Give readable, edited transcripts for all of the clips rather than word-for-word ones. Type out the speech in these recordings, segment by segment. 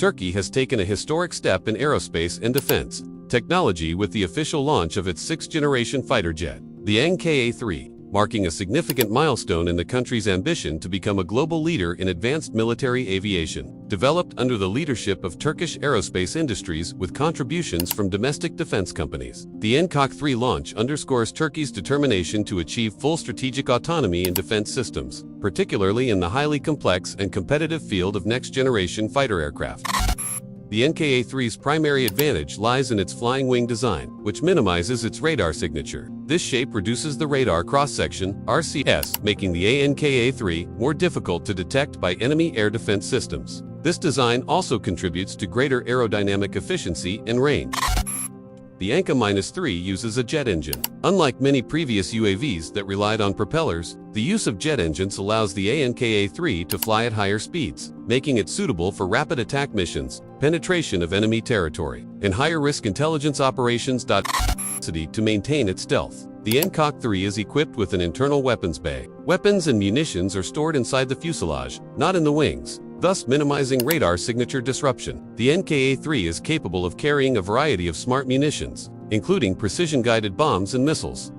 Turkey has taken a historic step in aerospace and defense technology with the official launch of its sixth-generation fighter jet, the Anka, marking a significant milestone in the country's ambition to become a global leader in advanced military aviation. Developed under the leadership of Turkish Aerospace Industries with contributions from domestic defense companies, the Anka launch underscores Turkey's determination to achieve full strategic autonomy in defense systems, particularly in the highly complex and competitive field of next-generation fighter aircraft. The Anka-3's primary advantage lies in its flying wing design, which minimizes its radar signature. This shape reduces the radar cross-section, RCS, making the Anka-3 more difficult to detect by enemy air defense systems. This design also contributes to greater aerodynamic efficiency and range. The Anka-3 uses a jet engine. Unlike many previous UAVs that relied on propellers, the use of jet engines allows the Anka-3 to fly at higher speeds, making it suitable for rapid attack missions, penetration of enemy territory, and higher-risk intelligence operations. To maintain its stealth, the Anka-3 is equipped with an internal weapons bay. Weapons and munitions are stored inside the fuselage, not in the wings, thus minimizing radar signature disruption. The Anka-3 is capable of carrying a variety of smart munitions, including precision-guided bombs and missiles.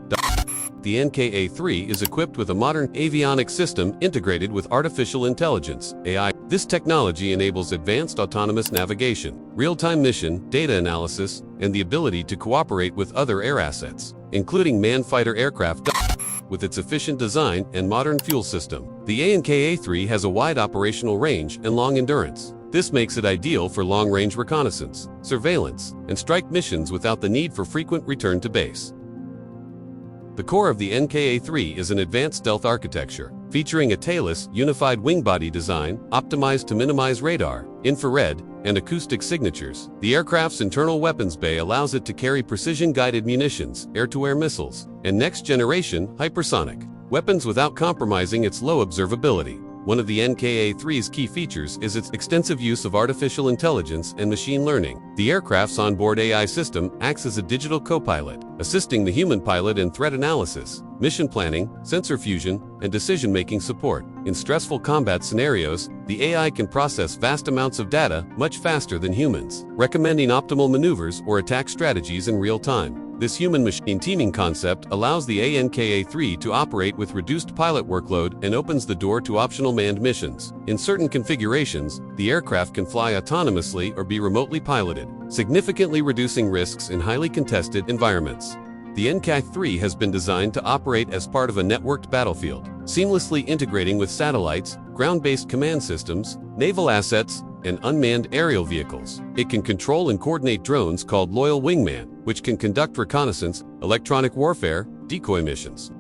The Anka-3 is equipped with a modern avionics system integrated with artificial intelligence, AI. This technology enables advanced autonomous navigation, real-time mission, data analysis, and the ability to cooperate with other air assets, including manned fighter aircraft. With its efficient design and modern fuel system, the Anka-3 has a wide operational range and long endurance. This makes it ideal for long-range reconnaissance, surveillance, and strike missions without the need for frequent return to base. The core of the Anka-3 is an advanced stealth architecture, featuring a tailless, unified wing body design optimized to minimize radar, infrared, and acoustic signatures. The aircraft's internal weapons bay allows it to carry precision-guided munitions, air-to-air missiles, and next-generation hypersonic weapons without compromising its low observability. One of the Anka-3's key features is its extensive use of artificial intelligence and machine learning. The aircraft's onboard AI system acts as a digital co-pilot, assisting the human pilot in threat analysis, mission planning, sensor fusion, and decision-making support. In stressful combat scenarios, the AI can process vast amounts of data much faster than humans, recommending optimal maneuvers or attack strategies in real time. This human-machine teaming concept allows the Anka-3 to operate with reduced pilot workload and opens the door to optional manned missions. In certain configurations, the aircraft can fly autonomously or be remotely piloted, significantly reducing risks in highly contested environments. The Anka-3 has been designed to operate as part of a networked battlefield, seamlessly integrating with satellites, ground-based command systems, naval assets, and unmanned aerial vehicles. It can control and coordinate drones called Loyal Wingman, which can conduct reconnaissance, electronic warfare, decoy missions,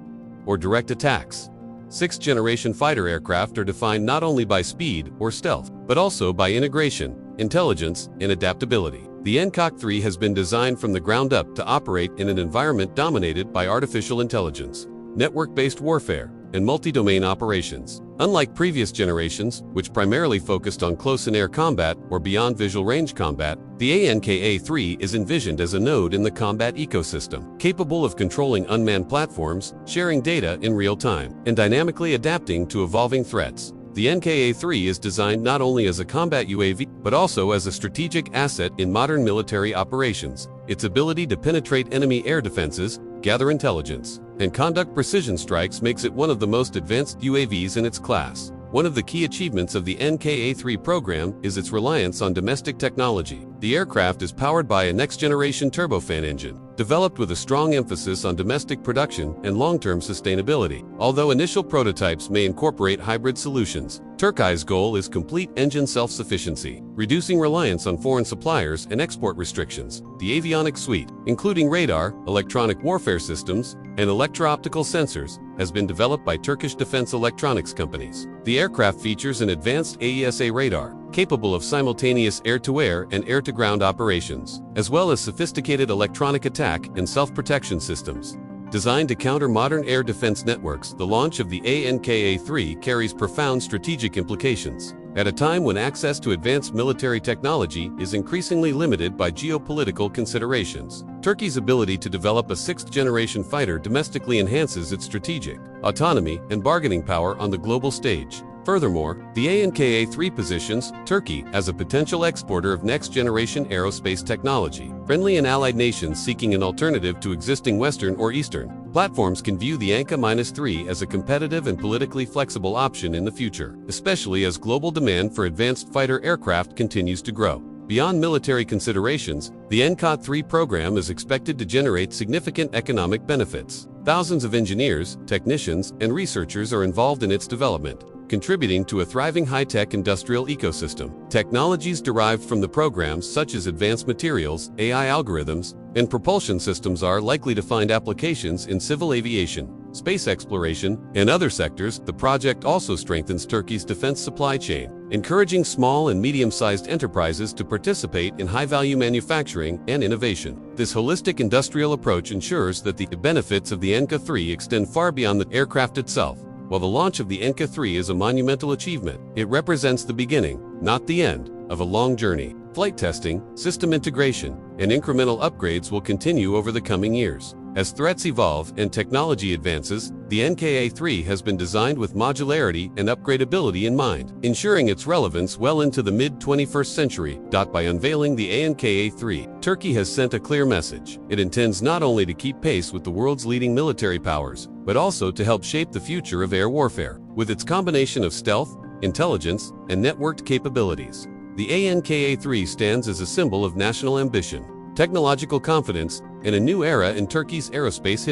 or direct attacks. Sixth-generation fighter aircraft are defined not only by speed or stealth, but also by integration, intelligence, and adaptability. The Anka-3 has been designed from the ground up to operate in an environment dominated by artificial intelligence, network-based warfare, and multi-domain operations. Unlike previous generations, which primarily focused on close-in-air combat or beyond visual range combat, the Anka-3 is envisioned as a node in the combat ecosystem, capable of controlling unmanned platforms, sharing data in real time, and dynamically adapting to evolving threats. The Anka-3 is designed not only as a combat UAV, but also as a strategic asset in modern military operations. Its ability to penetrate enemy air defenses, gather intelligence, and conduct precision strikes makes it one of the most advanced UAVs in its class. One of the key achievements of the Anka-3 program is its reliance on domestic technology. The aircraft is powered by a next-generation turbofan engine, developed with a strong emphasis on domestic production and long-term sustainability. Although initial prototypes may incorporate hybrid solutions, Turkey's goal is complete engine self-sufficiency, reducing reliance on foreign suppliers and export restrictions. The Avionics suite, including radar, electronic warfare systems, and electro-optical sensors, has been developed by Turkish defense electronics companies. The aircraft features an advanced AESA radar, capable of simultaneous air-to-air and air-to-ground operations, as well as sophisticated electronic attack and self-protection systems. Designed to counter modern air defense networks, the launch of the Anka-3 carries profound strategic implications. At a time when access to advanced military technology is increasingly limited by geopolitical considerations, Turkey's ability to develop a sixth-generation fighter domestically enhances its strategic autonomy and bargaining power on the global stage. Furthermore, the Anka-3 positions Turkey as a potential exporter of next-generation aerospace technology. Friendly and allied nations seeking an alternative to existing Western or Eastern platforms can view the Anka-3 as a competitive and politically flexible option in the future, especially as global demand for advanced fighter aircraft continues to grow. Beyond military considerations, the Anka-3 program is expected to generate significant economic benefits. Thousands of engineers, technicians, and researchers are involved in its development, contributing to a thriving high-tech industrial ecosystem. Technologies derived from the programs such as advanced materials, AI algorithms, and propulsion systems are likely to find applications in civil aviation, space exploration, and other sectors. The project also strengthens Turkey's defense supply chain, encouraging small and medium-sized enterprises to participate in high-value manufacturing and innovation. This holistic industrial approach ensures that the benefits of the Anka-3 extend far beyond the aircraft itself. While the launch of the Anka-3 is a monumental achievement, it represents the beginning, not the end, of a long journey. Flight testing, system integration, and incremental upgrades will continue over the coming years. As threats evolve and technology advances, the Anka-3 has been designed with modularity and upgradability in mind, ensuring its relevance well into the mid-21st century. By unveiling the Anka-3, Turkey has sent a clear message. It intends not only to keep pace with the world's leading military powers, but also to help shape the future of air warfare. With its combination of stealth, intelligence, and networked capabilities, the Anka-3 stands as a symbol of national ambition, technological confidence, and a new era in Turkey's aerospace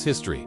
history.